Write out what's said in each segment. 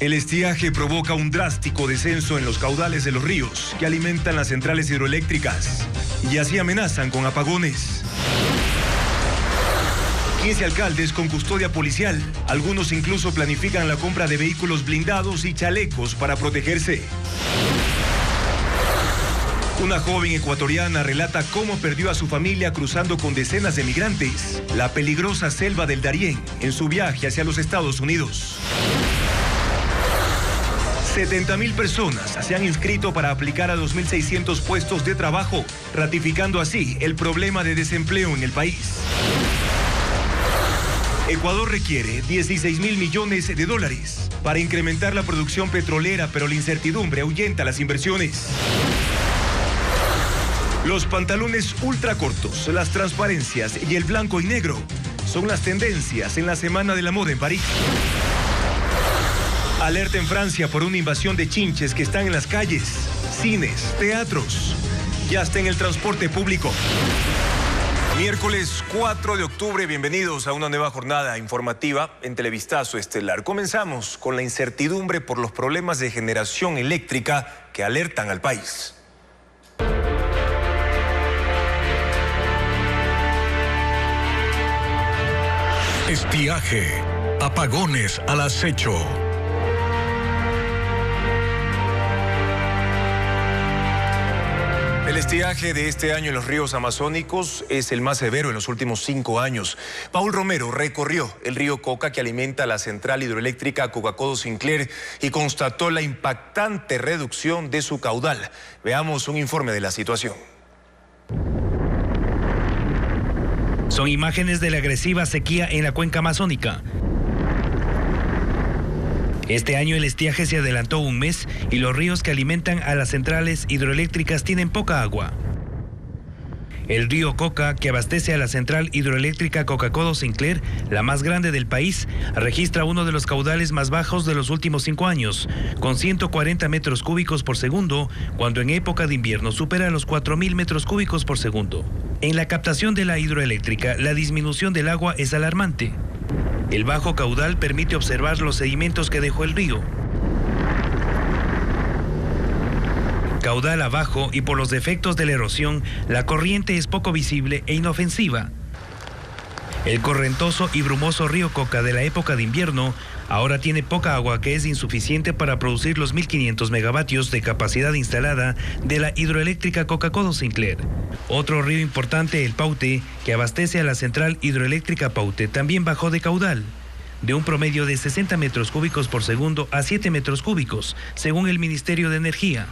El estiaje provoca un drástico descenso en los caudales de los ríos que alimentan las centrales hidroeléctricas y así amenazan con apagones. 15 alcaldes con custodia policial. Algunos incluso planifican la compra de vehículos blindados y chalecos para protegerse. Una joven ecuatoriana relata cómo perdió a su familia cruzando con decenas de migrantes la peligrosa selva del Darién en su viaje hacia los Estados Unidos. 70.000 personas se han inscrito para aplicar a 2.600 puestos de trabajo, ratificando así el problema de desempleo en el país. Ecuador requiere 16.000 millones de dólares para incrementar la producción petrolera, pero la incertidumbre ahuyenta las inversiones. Los pantalones ultracortos, las transparencias y el blanco y negro son las tendencias en la Semana de la Moda en París. Alerta en Francia por una invasión de chinches que están en las calles, cines, teatros y hasta en el transporte público. Miércoles 4 de octubre, bienvenidos a una nueva jornada informativa en Televistazo Estelar. Comenzamos con la incertidumbre por los problemas de generación eléctrica que alertan al país. Estiaje, apagones al acecho. El estiaje de este año en los ríos amazónicos es el más severo en los últimos 5 años. Paul Romero recorrió el río Coca que alimenta la central hidroeléctrica Coca-Codo Sinclair y constató la impactante reducción de su caudal. Veamos un informe de la situación. Son imágenes de la agresiva sequía en la cuenca amazónica. Este año el estiaje se adelantó un mes y los ríos que alimentan a las centrales hidroeléctricas tienen poca agua. El río Coca, que abastece a la central hidroeléctrica Coca-Codo Sinclair, la más grande del país, registra uno de los caudales más bajos de los últimos 5 años, con 140 metros cúbicos por segundo, cuando en época de invierno supera los 4.000 metros cúbicos por segundo. En la captación de la hidroeléctrica, la disminución del agua es alarmante. El bajo caudal permite observar los sedimentos que dejó el río. Caudal abajo y por los efectos de la erosión, la corriente es poco visible e inofensiva. El correntoso y brumoso río Coca de la época de invierno ahora tiene poca agua que es insuficiente para producir los 1.500 megavatios de capacidad instalada de la hidroeléctrica Coca-Codo Sinclair. Otro río importante, el Paute, que abastece a la central hidroeléctrica Paute, también bajó de caudal, de un promedio de 60 metros cúbicos por segundo a 7 metros cúbicos, según el Ministerio de Energía.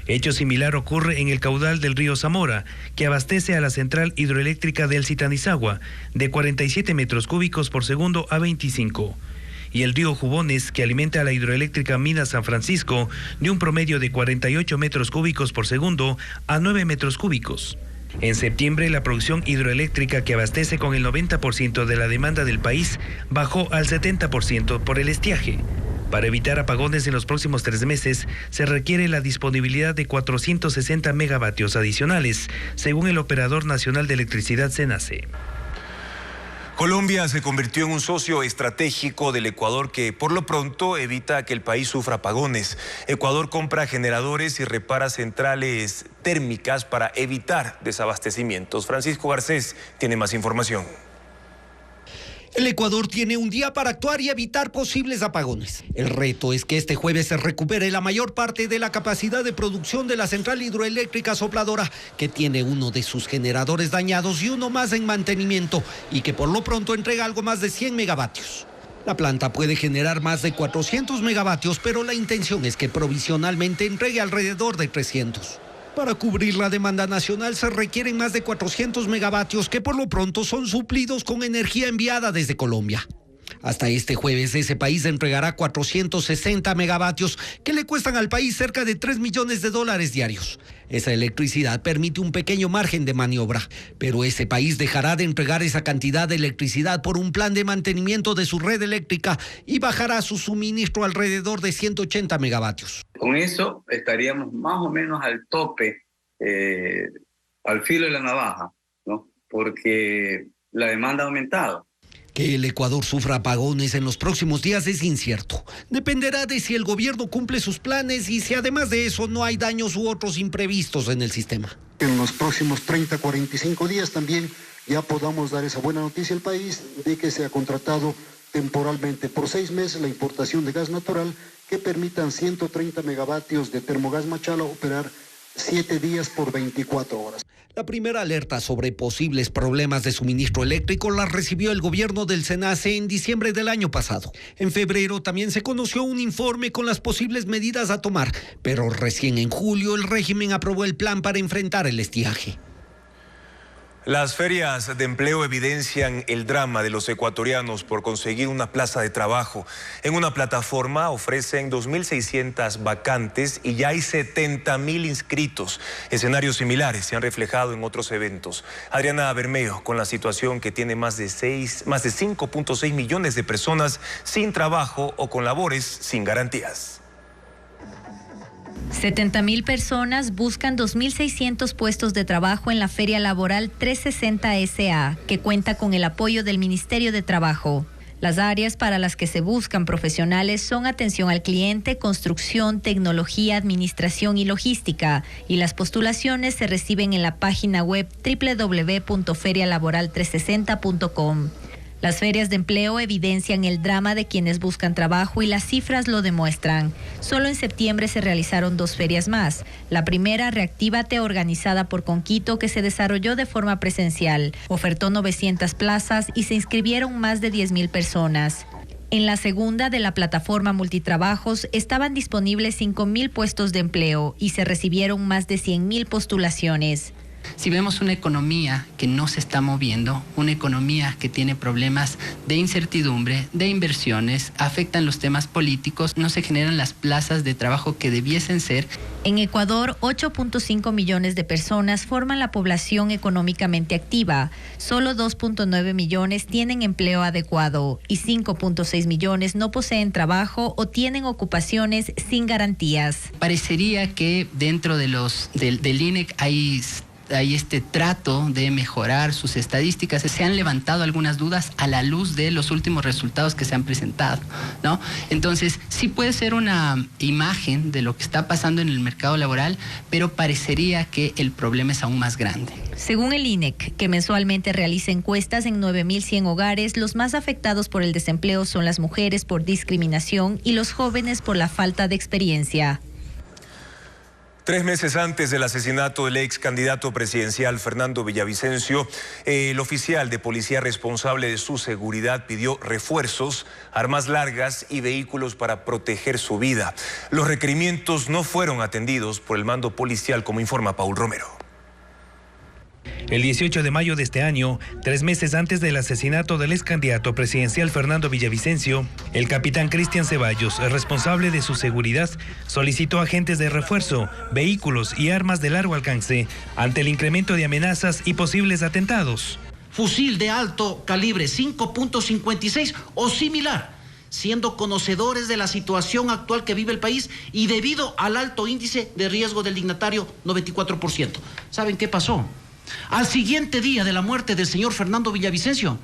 Hecho similar ocurre en el caudal del río Zamora, que abastece a la central hidroeléctrica del Citanizagua, de 47 metros cúbicos por segundo a 25. Y el río Jubones, que alimenta a la hidroeléctrica Mina San Francisco, de un promedio de 48 metros cúbicos por segundo a 9 metros cúbicos. En septiembre, la producción hidroeléctrica que abastece con el 90% de la demanda del país bajó al 70% por el estiaje. Para evitar apagones en los próximos 3 meses, se requiere la disponibilidad de 460 megavatios adicionales, según el Operador Nacional de Electricidad SENACE. Colombia se convirtió en un socio estratégico del Ecuador que por lo pronto evita que el país sufra apagones. Ecuador compra generadores y repara centrales térmicas para evitar desabastecimientos. Francisco Garcés tiene más información. El Ecuador tiene un día para actuar y evitar posibles apagones. El reto es que este jueves se recupere la mayor parte de la capacidad de producción de la central hidroeléctrica Sopladora, que tiene uno de sus generadores dañados y uno más en mantenimiento, y que por lo pronto entrega algo más de 100 megavatios. La planta puede generar más de 400 megavatios, pero la intención es que provisionalmente entregue alrededor de 300. Para cubrir la demanda nacional se requieren más de 400 megavatios que por lo pronto son suplidos con energía enviada desde Colombia. Hasta este jueves ese país entregará 460 megavatios que le cuestan al país cerca de $3 millones diarios. Esa electricidad permite un pequeño margen de maniobra, pero ese país dejará de entregar esa cantidad de electricidad por un plan de mantenimiento de su red eléctrica y bajará su suministro alrededor de 180 megavatios. Con eso estaríamos más o menos al tope, al filo de la navaja, ¿no? Porque la demanda ha aumentado. Que el Ecuador sufra apagones en los próximos días es incierto. Dependerá de si el gobierno cumple sus planes y si además de eso no hay daños u otros imprevistos en el sistema. En los próximos 30, 45 días también ya podamos dar esa buena noticia al país de que se ha contratado temporalmente por 6 meses la importación de gas natural que permitan 130 megavatios de Termogas Machala operar 7 días por 24 horas. La primera alerta sobre posibles problemas de suministro eléctrico la recibió el gobierno del SENACE en diciembre del año pasado. En febrero también se conoció un informe con las posibles medidas a tomar, pero recién en julio el régimen aprobó el plan para enfrentar el estiaje. Las ferias de empleo evidencian el drama de los ecuatorianos por conseguir una plaza de trabajo. En una plataforma ofrecen 2.600 vacantes y ya hay 70.000 inscritos. Escenarios similares se han reflejado en otros eventos. Adriana Bermeo, con la situación que tiene más de 5.6 millones de personas sin trabajo o con labores sin garantías. 70.000 personas buscan 2.600 puestos de trabajo en la Feria Laboral 360 SA, que cuenta con el apoyo del Ministerio de Trabajo. Las áreas para las que se buscan profesionales son atención al cliente, construcción, tecnología, administración y logística, y las postulaciones se reciben en la página web www.ferialaboral360.com. Las ferias de empleo evidencian el drama de quienes buscan trabajo y las cifras lo demuestran. Solo en septiembre se realizaron 2 ferias más. La primera, Reactívate, organizada por Conquito, que se desarrolló de forma presencial. Ofertó 900 plazas y se inscribieron más de 10.000 personas. En la segunda, de la plataforma Multitrabajos, estaban disponibles 5.000 puestos de empleo y se recibieron más de 100.000 postulaciones. Si vemos una economía que no se está moviendo, una economía que tiene problemas de incertidumbre, de inversiones, afectan los temas políticos, no se generan las plazas de trabajo que debiesen ser. En Ecuador, 8.5 millones de personas forman la población económicamente activa. Solo 2.9 millones tienen empleo adecuado y 5.6 millones no poseen trabajo o tienen ocupaciones sin garantías. Parecería que dentro de del INEC hay este trato de mejorar sus estadísticas. Se han levantado algunas dudas a la luz de los últimos resultados que se han presentado, ¿no? Entonces, sí puede ser una imagen de lo que está pasando en el mercado laboral, pero parecería que el problema es aún más grande. Según el INEC, que mensualmente realiza encuestas en 9.100 hogares, los más afectados por el desempleo son las mujeres por discriminación y los jóvenes por la falta de experiencia. 3 meses antes del asesinato del ex candidato presidencial Fernando Villavicencio, el oficial de policía responsable de su seguridad pidió refuerzos, armas largas y vehículos para proteger su vida. Los requerimientos no fueron atendidos por el mando policial, como informa Paul Romero. El 18 de mayo de este año, 3 meses antes del asesinato del ex candidato presidencial Fernando Villavicencio, el capitán Cristian Ceballos, responsable de su seguridad, solicitó agentes de refuerzo, vehículos y armas de largo alcance ante el incremento de amenazas y posibles atentados. Fusil de alto calibre 5.56 o similar, siendo conocedores de la situación actual que vive el país y debido al alto índice de riesgo del dignatario, 94%. ¿Saben qué pasó? Al siguiente día de la muerte del señor Fernando Villavicencio,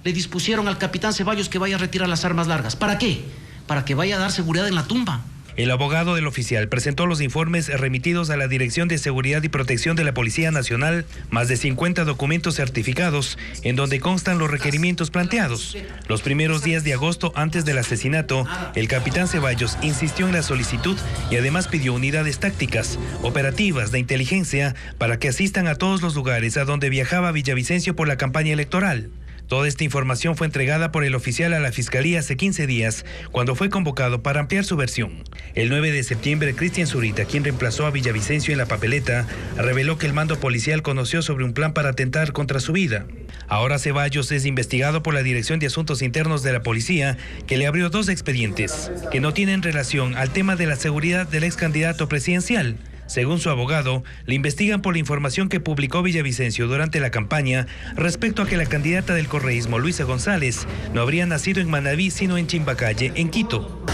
le dispusieron al capitán Ceballos que vaya a retirar las armas largas. ¿Para qué? Para que vaya a dar seguridad en la tumba. El abogado del oficial presentó los informes remitidos a la Dirección de Seguridad y Protección de la Policía Nacional, más de 50 documentos certificados, en donde constan los requerimientos planteados. Los primeros días de agosto, antes del asesinato, el capitán Ceballos insistió en la solicitud y además pidió unidades tácticas, operativas, de inteligencia, para que asistan a todos los lugares a donde viajaba Villavicencio por la campaña electoral. Toda esta información fue entregada por el oficial a la Fiscalía hace 15 días, cuando fue convocado para ampliar su versión. El 9 de septiembre, Cristian Zurita, quien reemplazó a Villavicencio en la papeleta, reveló que el mando policial conoció sobre un plan para atentar contra su vida. Ahora Ceballos es investigado por la Dirección de Asuntos Internos de la Policía, que le abrió 2 expedientes, que no tienen relación al tema de la seguridad del ex candidato presidencial. Según su abogado, le investigan por la información que publicó Villavicencio durante la campaña respecto a que la candidata del correísmo, Luisa González, no habría nacido en Manabí, sino en Chimbacalle, en Quito.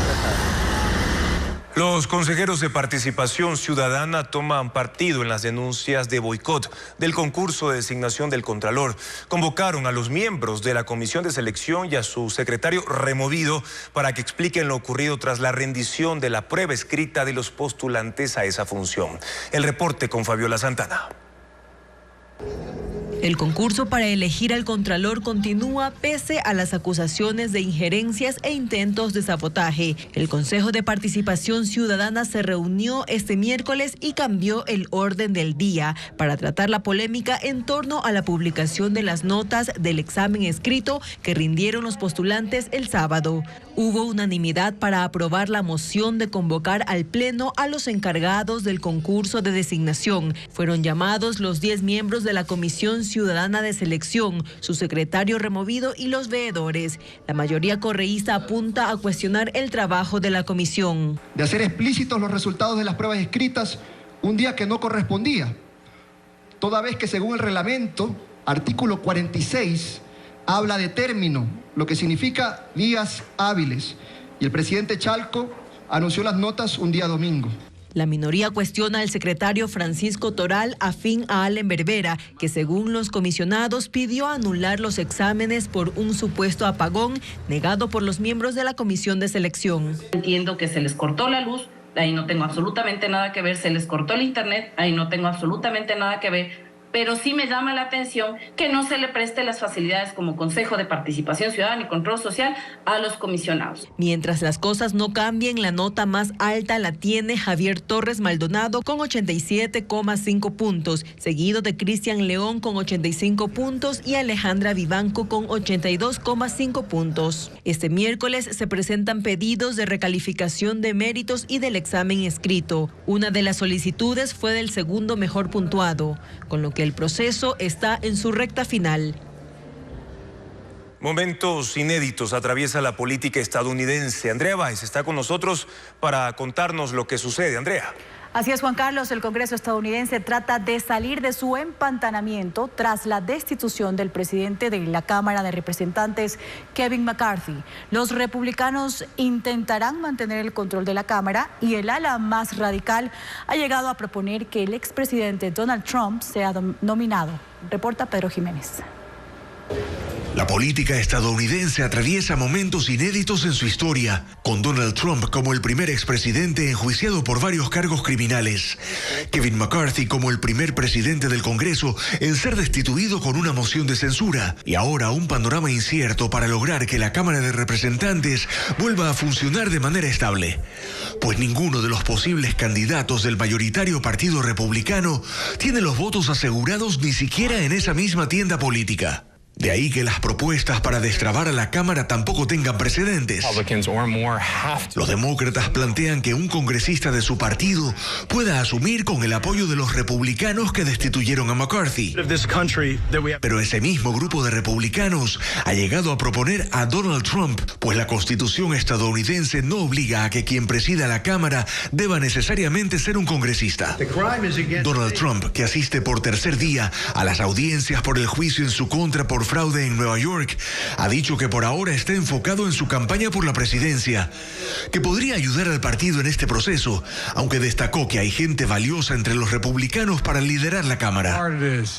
Los consejeros de Participación Ciudadana toman partido en las denuncias de boicot del concurso de designación del Contralor. Convocaron a los miembros de la Comisión de Selección y a su secretario removido para que expliquen lo ocurrido tras la rendición de la prueba escrita de los postulantes a esa función. El reporte con Fabiola Santana. El concurso para elegir al Contralor continúa pese a las acusaciones de injerencias e intentos de sabotaje. El Consejo de Participación Ciudadana se reunió este miércoles y cambió el orden del día para tratar la polémica en torno a la publicación de las notas del examen escrito que rindieron los postulantes el sábado. Hubo unanimidad para aprobar la moción de convocar al Pleno a los encargados del concurso de designación. Fueron llamados los 10 miembros de la Comisión Ciudadana de Selección, su secretario removido y los veedores. La mayoría correísta apunta a cuestionar el trabajo de la comisión. De hacer explícitos los resultados de las pruebas escritas un día que no correspondía, toda vez que según el reglamento, artículo 46, habla de término, lo que significa días hábiles, y el presidente Chalco anunció las notas un día domingo. La minoría cuestiona al secretario Francisco Toral, afín a Allen Berbera, que según los comisionados pidió anular los exámenes por un supuesto apagón negado por los miembros de la comisión de selección. Entiendo que se les cortó la luz, ahí no tengo absolutamente nada que ver, se les cortó el internet, ahí no tengo absolutamente nada que ver. Pero sí me llama la atención que no se le preste las facilidades como Consejo de Participación Ciudadana y Control Social a los comisionados. Mientras las cosas no cambien, la nota más alta la tiene Javier Torres Maldonado con 87,5 puntos, seguido de Cristian León con 85 puntos y Alejandra Vivanco con 82,5 puntos. Este miércoles se presentan pedidos de recalificación de méritos y del examen escrito. Una de las solicitudes fue del segundo mejor puntuado, con lo que el proceso está en su recta final. Momentos inéditos atraviesa la política estadounidense. Andrea Báez está con nosotros para contarnos lo que sucede. Andrea. Así es, Juan Carlos, el Congreso estadounidense trata de salir de su empantanamiento tras la destitución del presidente de la Cámara de Representantes, Kevin McCarthy. Los republicanos intentarán mantener el control de la Cámara y el ala más radical ha llegado a proponer que el expresidente Donald Trump sea nominado. Reporta Pedro Jiménez. La política estadounidense atraviesa momentos inéditos en su historia, con Donald Trump como el primer expresidente enjuiciado por varios cargos criminales, Kevin McCarthy como el primer presidente del Congreso en ser destituido con una moción de censura, y ahora un panorama incierto para lograr que la Cámara de Representantes vuelva a funcionar de manera estable, pues ninguno de los posibles candidatos del mayoritario Partido Republicano tiene los votos asegurados ni siquiera en esa misma tienda política. De ahí que las propuestas para destrabar a la Cámara tampoco tengan precedentes. Los demócratas plantean que un congresista de su partido pueda asumir con el apoyo de los republicanos que destituyeron a McCarthy. Pero ese mismo grupo de republicanos ha llegado a proponer a Donald Trump, pues la Constitución estadounidense no obliga a que quien presida la Cámara deba necesariamente ser un congresista. Donald Trump, que asiste por tercer día a las audiencias por el juicio en su contra por fraude en Nueva York, ha dicho que por ahora está enfocado en su campaña por la presidencia, que podría ayudar al partido en este proceso, aunque destacó que hay gente valiosa entre los republicanos para liderar la Cámara.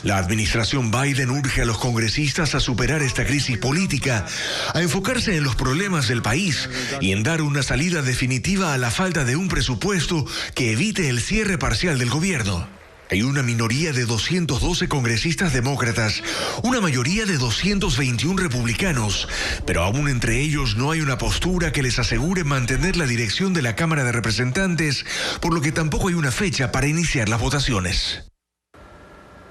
La administración Biden urge a los congresistas a superar esta crisis política, a enfocarse en los problemas del país y en dar una salida definitiva a la falta de un presupuesto que evite el cierre parcial del gobierno. Hay una minoría de 212 congresistas demócratas, una mayoría de 221 republicanos, pero aún entre ellos no hay una postura que les asegure mantener la dirección de la Cámara de Representantes, por lo que tampoco hay una fecha para iniciar las votaciones.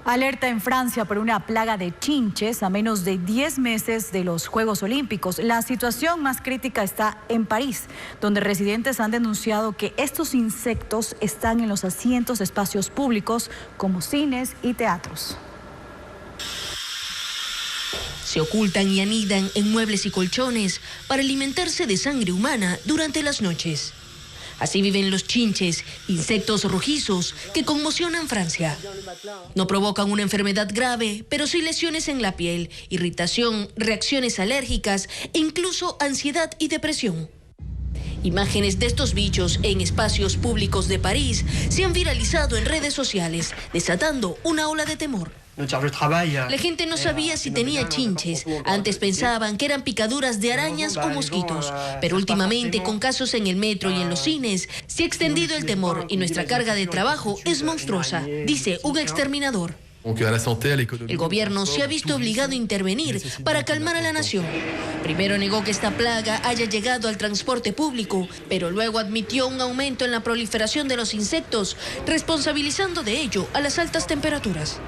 Alerta en Francia por una plaga de chinches a menos de 10 meses de los Juegos Olímpicos. La situación más crítica está en París, donde residentes han denunciado que estos insectos están en los asientos de espacios públicos como cines y teatros. Se ocultan y anidan en muebles y colchones para alimentarse de sangre humana durante las noches. Así viven los chinches, insectos rojizos que conmocionan Francia. No provocan una enfermedad grave, pero sí lesiones en la piel, irritación, reacciones alérgicas e incluso ansiedad y depresión. Imágenes de estos bichos en espacios públicos de París se han viralizado en redes sociales, desatando una ola de temor. La gente no sabía si tenía chinches. Antes pensaban que eran picaduras de arañas o mosquitos. Pero últimamente, con casos en el metro y en los cines, se ha extendido el temor y nuestra carga de trabajo es monstruosa, dice un exterminador. El gobierno se ha visto obligado a intervenir para calmar a la nación. Primero negó que esta plaga haya llegado al transporte público, pero luego admitió un aumento en la proliferación de los insectos, responsabilizando de ello a las altas temperaturas.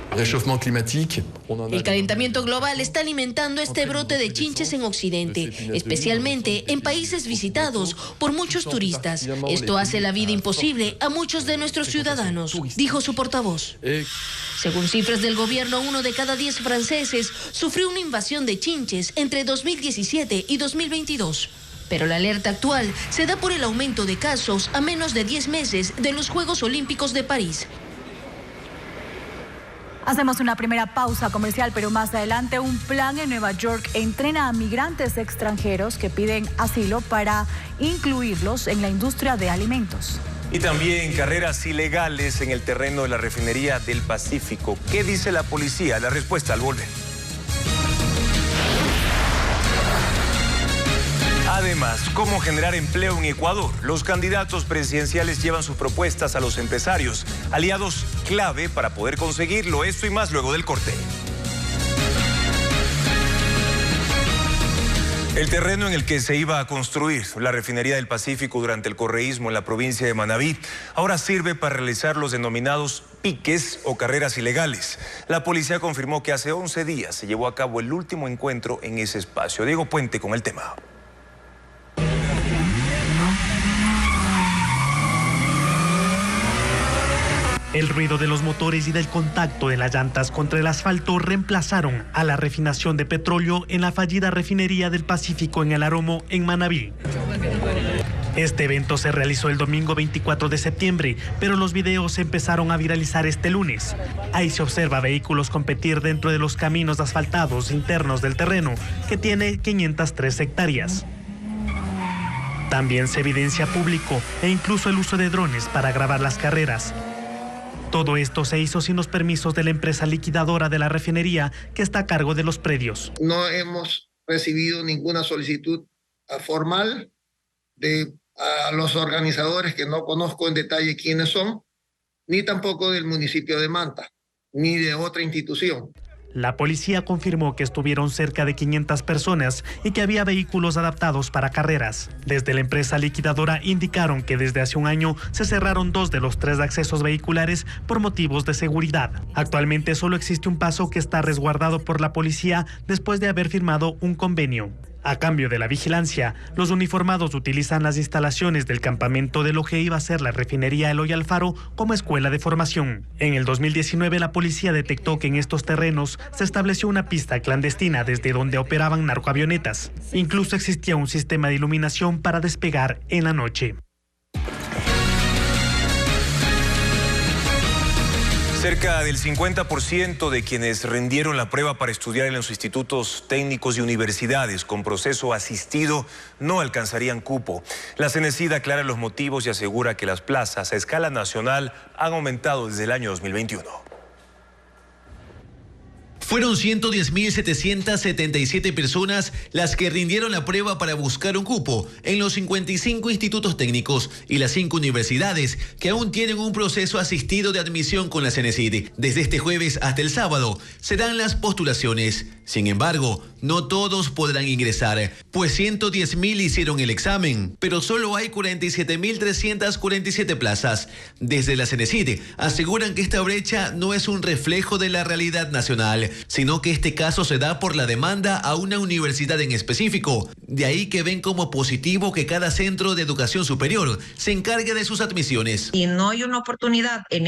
El calentamiento global está alimentando este brote de chinches en Occidente, especialmente en países visitados por muchos turistas. Esto hace la vida imposible a muchos de nuestros ciudadanos, dijo su portavoz. Según cifras del gobierno, 1 de cada 10 franceses sufrió una invasión de chinches entre 2017 y 2022. Pero la alerta actual se da por el aumento de casos a menos de 10 meses de los Juegos Olímpicos de París. Hacemos una primera pausa comercial, pero más adelante un plan en Nueva York entrena a migrantes extranjeros que piden asilo para incluirlos en la industria de alimentos. Y también carreras ilegales en el terreno de la refinería del Pacífico. ¿Qué dice la policía? La respuesta al volver. Además, ¿cómo generar empleo en Ecuador? Los candidatos presidenciales llevan sus propuestas a los empresarios, aliados clave para poder conseguirlo. Esto y más luego del corte. El terreno en el que se iba a construir la refinería del Pacífico durante el correísmo en la provincia de Manabí ahora sirve para realizar los denominados piques o carreras ilegales. La policía confirmó que hace 11 días se llevó a cabo el último encuentro en ese espacio. Diego Puente con el tema. El ruido de los motores y del contacto de las llantas contra el asfalto reemplazaron a la refinación de petróleo en la fallida refinería del Pacífico en El Aromo, en Manabí. Este evento se realizó el domingo 24 de septiembre, pero los videos se empezaron a viralizar este lunes. Ahí se observa vehículos competir dentro de los caminos asfaltados internos del terreno, que tiene 503 hectáreas. También se evidencia público e incluso el uso de drones para grabar las carreras. Todo esto se hizo sin los permisos de la empresa liquidadora de la refinería, que está a cargo de los predios. No hemos recibido ninguna solicitud formal de los organizadores, que no conozco en detalle quiénes son, ni tampoco del municipio de Manta, ni de otra institución. La policía confirmó que estuvieron cerca de 500 personas y que había vehículos adaptados para carreras. Desde la empresa liquidadora indicaron que desde hace un año se cerraron 2 de los 3 accesos vehiculares por motivos de seguridad. Actualmente solo existe un paso que está resguardado por la policía después de haber firmado un convenio. A cambio de la vigilancia, los uniformados utilizan las instalaciones del campamento de lo que iba a ser la refinería Eloy Alfaro como escuela de formación. En el 2019, la policía detectó que en estos terrenos se estableció una pista clandestina desde donde operaban narcoavionetas. Incluso existía un sistema de iluminación para despegar en la noche. Cerca del 50% de quienes rindieron la prueba para estudiar en los institutos técnicos y universidades con proceso asistido no alcanzarían cupo. La CENESID aclara los motivos y asegura que las plazas a escala nacional han aumentado desde el año 2021. Fueron 110.777 personas las que rindieron la prueba para buscar un cupo en los 55 institutos técnicos y las 5 universidades que aún tienen un proceso asistido de admisión con la CENESID. Desde este jueves hasta el sábado serán las postulaciones. Sin embargo, no todos podrán ingresar, pues 110.000 hicieron el examen, pero solo hay 47.347 plazas. Desde la CENESID aseguran que esta brecha no es un reflejo de la realidad nacional, sino que este caso se da por la demanda a una universidad en específico. De ahí que ven como positivo que cada centro de educación superior se encargue de sus admisiones. Si no hay una oportunidad en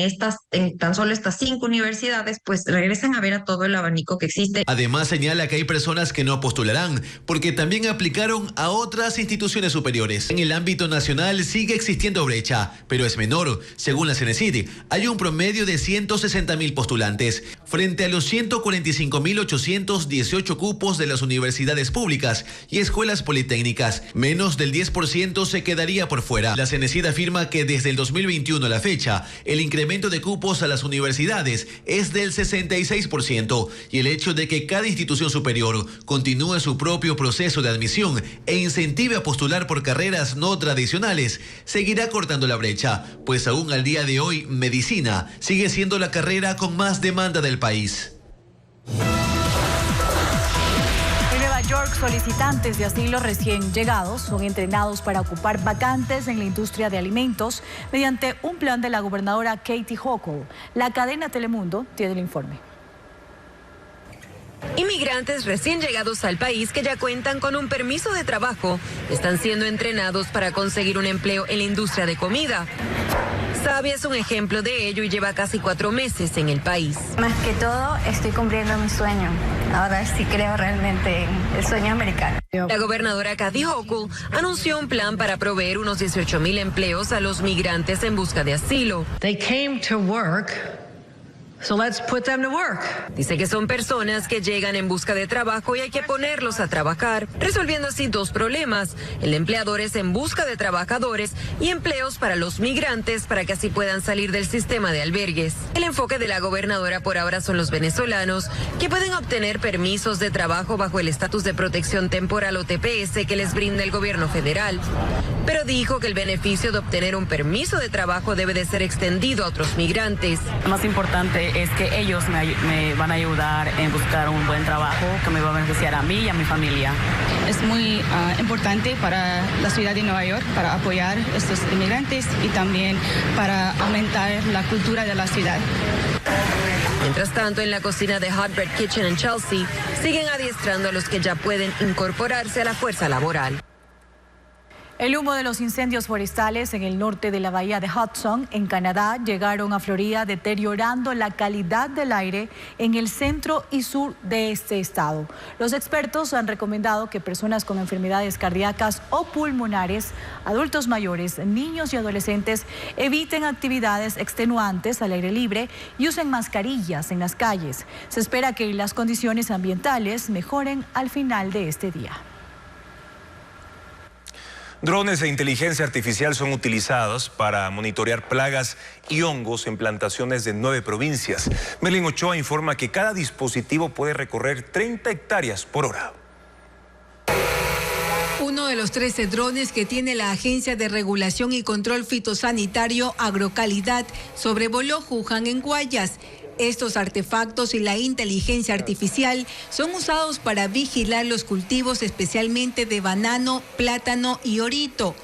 tan solo estas 5 universidades, pues regresen a ver a todo el abanico que existe. Además, señala que hay personas que no postularán porque también aplicaron a otras instituciones superiores. En el ámbito nacional sigue existiendo brecha, pero es menor. Según la CENESID, hay un promedio de 160.000 postulantes frente a los 140 125.818 cupos de las universidades públicas y escuelas politécnicas. Menos del 10% se quedaría por fuera. La CENESID afirma que desde el 2021 a la fecha, el incremento de cupos a las universidades es del 66% y el hecho de que cada institución superior continúe su propio proceso de admisión e incentive a postular por carreras no tradicionales seguirá cortando la brecha, pues aún al día de hoy medicina sigue siendo la carrera con más demanda del país. En Nueva York, solicitantes de asilo recién llegados son entrenados para ocupar vacantes en la industria de alimentos mediante un plan de la gobernadora Katie Hochul. La cadena Telemundo tiene el informe. Inmigrantes recién llegados al país que ya cuentan con un permiso de trabajo están siendo entrenados para conseguir un empleo en la industria de comida. Sabi es un ejemplo de ello y lleva casi 4 meses en el país. Más que todo, estoy cumpliendo mi sueño. Ahora sí creo realmente en el sueño americano. La gobernadora Kathy Hochul anunció un plan para proveer unos 18,000 empleos a los migrantes en busca de asilo. They came to work. So let's put them to work. Dice que son personas que llegan en busca de trabajo y hay que ponerlos a trabajar, resolviendo así 2 problemas: el de empleadores en busca de trabajadores y empleos para los migrantes para que así puedan salir del sistema de albergues. El enfoque de la gobernadora por ahora son los venezolanos que pueden obtener permisos de trabajo bajo el estatus de protección temporal o TPS que les brinda el gobierno federal. Pero dijo que el beneficio de obtener un permiso de trabajo debe de ser extendido a otros migrantes. Lo más importante es que ellos me van a ayudar en buscar un buen trabajo que me va a beneficiar a mí y a mi familia. Es muy importante para la ciudad de Nueva York para apoyar a estos inmigrantes y también para aumentar la cultura de la ciudad. Mientras tanto, en la cocina de Hot Bread Kitchen en Chelsea, siguen adiestrando a los que ya pueden incorporarse a la fuerza laboral. El humo de los incendios forestales en el norte de la bahía de Hudson, en Canadá, llegaron a Florida, deteriorando la calidad del aire en el centro y sur de este estado. Los expertos han recomendado que personas con enfermedades cardíacas o pulmonares, adultos mayores, niños y adolescentes eviten actividades extenuantes al aire libre y usen mascarillas en las calles. Se espera que las condiciones ambientales mejoren al final de este día. Drones e inteligencia artificial son utilizados para monitorear plagas y hongos en plantaciones de 9 provincias. Merlin Ochoa informa que cada dispositivo puede recorrer 30 hectáreas por hora. Uno de los 13 drones que tiene la Agencia de Regulación y Control Fitosanitario Agrocalidad sobrevoló Juján en Guayas. Estos artefactos y la inteligencia artificial son usados para vigilar los cultivos, especialmente de banano, plátano y orito.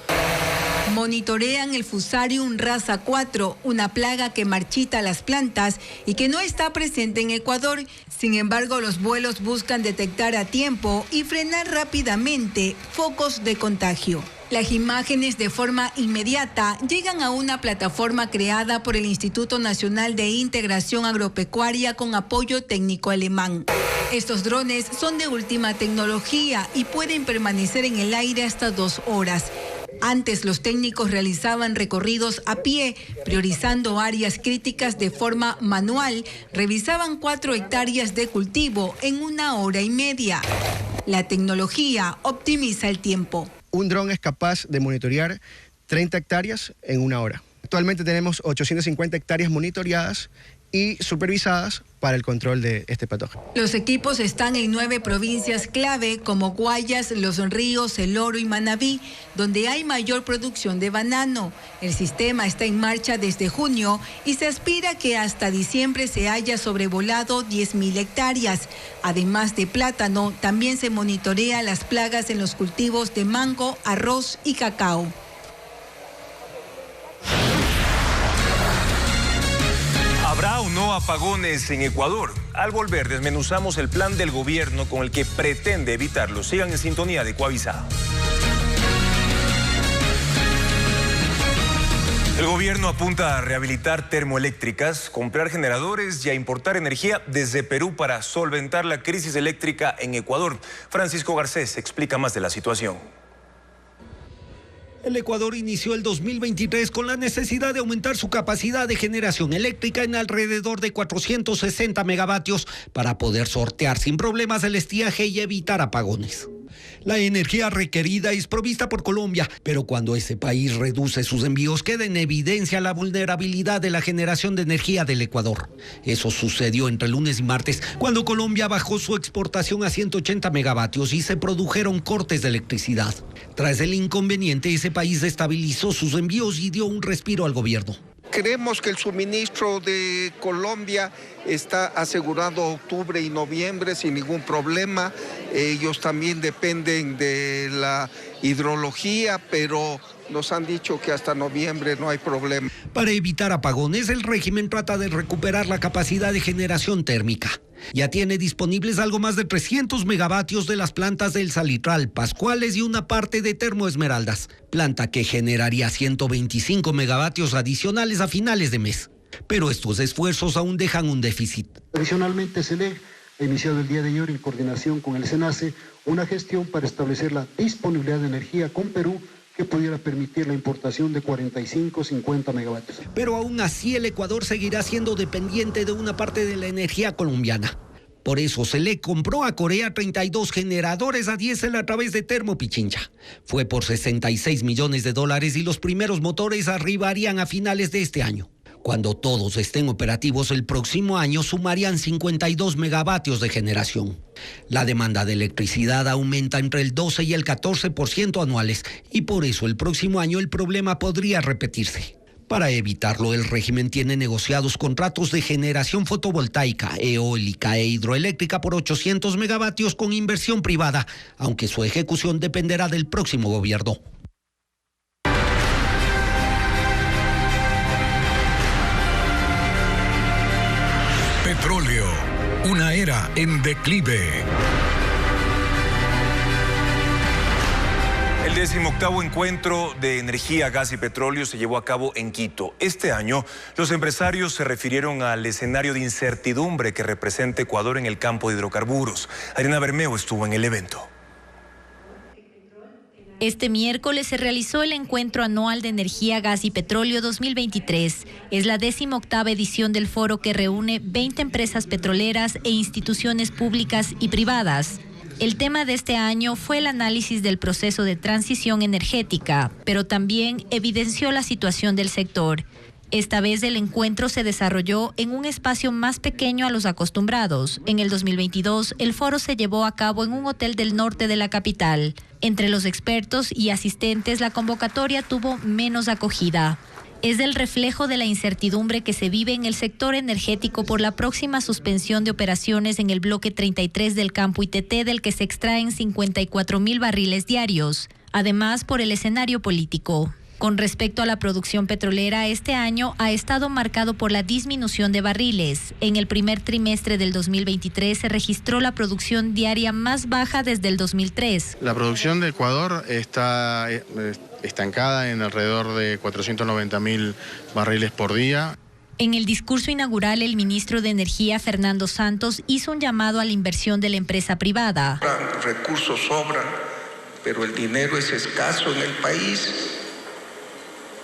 Monitorean el Fusarium raza 4, una plaga que marchita las plantas y que no está presente en Ecuador. Sin embargo, los vuelos buscan detectar a tiempo y frenar rápidamente focos de contagio. Las imágenes de forma inmediata llegan a una plataforma creada por el Instituto Nacional de Integración Agropecuaria con apoyo técnico alemán. Estos drones son de última tecnología y pueden permanecer en el aire hasta 2 horas. Antes los técnicos realizaban recorridos a pie, priorizando áreas críticas de forma manual, revisaban 4 hectáreas de cultivo en 1 hora y media. La tecnología optimiza el tiempo. Un dron es capaz de monitorear 30 hectáreas en 1 hora. Actualmente tenemos 850 hectáreas monitoreadas y supervisadas para el control de este patógeno. Los equipos están en 9 provincias clave como Guayas, Los Ríos, El Oro y Manabí, donde hay mayor producción de banano. El sistema está en marcha desde junio y se aspira que hasta diciembre se haya sobrevolado 10,000 hectáreas. Además de plátano, también se monitorea las plagas en los cultivos de mango, arroz y cacao. ¿Habrá o no apagones en Ecuador? Al volver, desmenuzamos el plan del gobierno con el que pretende evitarlo. Sigan en sintonía de Coavisa. El gobierno apunta a rehabilitar termoeléctricas, comprar generadores y a importar energía desde Perú para solventar la crisis eléctrica en Ecuador. Francisco Garcés explica más de la situación. El Ecuador inició el 2023 con la necesidad de aumentar su capacidad de generación eléctrica en alrededor de 460 megavatios para poder sortear sin problemas el estiaje y evitar apagones. La energía requerida es provista por Colombia, pero cuando ese país reduce sus envíos queda en evidencia la vulnerabilidad de la generación de energía del Ecuador. Eso sucedió entre lunes y martes, cuando Colombia bajó su exportación a 180 megavatios y se produjeron cortes de electricidad. Tras el inconveniente, ese país estabilizó sus envíos y dio un respiro al gobierno. Creemos que el suministro de Colombia está asegurado octubre y noviembre sin ningún problema. Ellos también dependen de la hidrología, pero nos han dicho que hasta noviembre no hay problema. Para evitar apagones, el régimen trata de recuperar la capacidad de generación térmica. Ya tiene disponibles algo más de 300 megavatios de las plantas del Salitral, Pascuales y una parte de Termo Esmeraldas, planta que generaría 125 megavatios adicionales a finales de mes. Pero estos esfuerzos aún dejan un déficit. Adicionalmente, SELEC ha iniciado el día de ayer en coordinación con el SENACE una gestión para establecer la disponibilidad de energía con Perú que pudiera permitir la importación de 45-50 megavatios. Pero aún así el Ecuador seguirá siendo dependiente de una parte de la energía colombiana. Por eso SELEC compró a Corea 32 generadores a diésel a través de Termo Pichincha. Fue por $66 millones y los primeros motores arribarían a finales de este año. Cuando todos estén operativos el próximo año, sumarían 52 megavatios de generación. La demanda de electricidad aumenta entre el 12 y el 14% anuales y por eso el próximo año el problema podría repetirse. Para evitarlo, el régimen tiene negociados contratos de generación fotovoltaica, eólica e hidroeléctrica por 800 megavatios con inversión privada, aunque su ejecución dependerá del próximo gobierno. Petróleo, una era en declive. El 18º encuentro de energía, gas y petróleo se llevó a cabo en Quito. Este año, los empresarios se refirieron al escenario de incertidumbre que representa Ecuador en el campo de hidrocarburos. Adriana Bermeo estuvo en el evento. Este miércoles se realizó el Encuentro Anual de Energía, Gas y Petróleo 2023. Es la 18ª edición del foro que reúne 20 empresas petroleras e instituciones públicas y privadas. El tema de este año fue el análisis del proceso de transición energética, pero también evidenció la situación del sector. Esta vez el encuentro se desarrolló en un espacio más pequeño a los acostumbrados. En el 2022, el foro se llevó a cabo en un hotel del norte de la capital. Entre los expertos y asistentes, la convocatoria tuvo menos acogida. Es el reflejo de la incertidumbre que se vive en el sector energético por la próxima suspensión de operaciones en el bloque 33 del campo ITT, del que se extraen 54,000 barriles diarios. Además, por el escenario político. Con respecto a la producción petrolera, este año ha estado marcado por la disminución de barriles. En el primer trimestre del 2023 se registró la producción diaria más baja desde el 2003. La producción de Ecuador está estancada en alrededor de 490,000 barriles por día. En el discurso inaugural, el ministro de Energía, Fernando Santos, hizo un llamado a la inversión de la empresa privada. Los recursos sobran, pero el dinero es escaso en el país.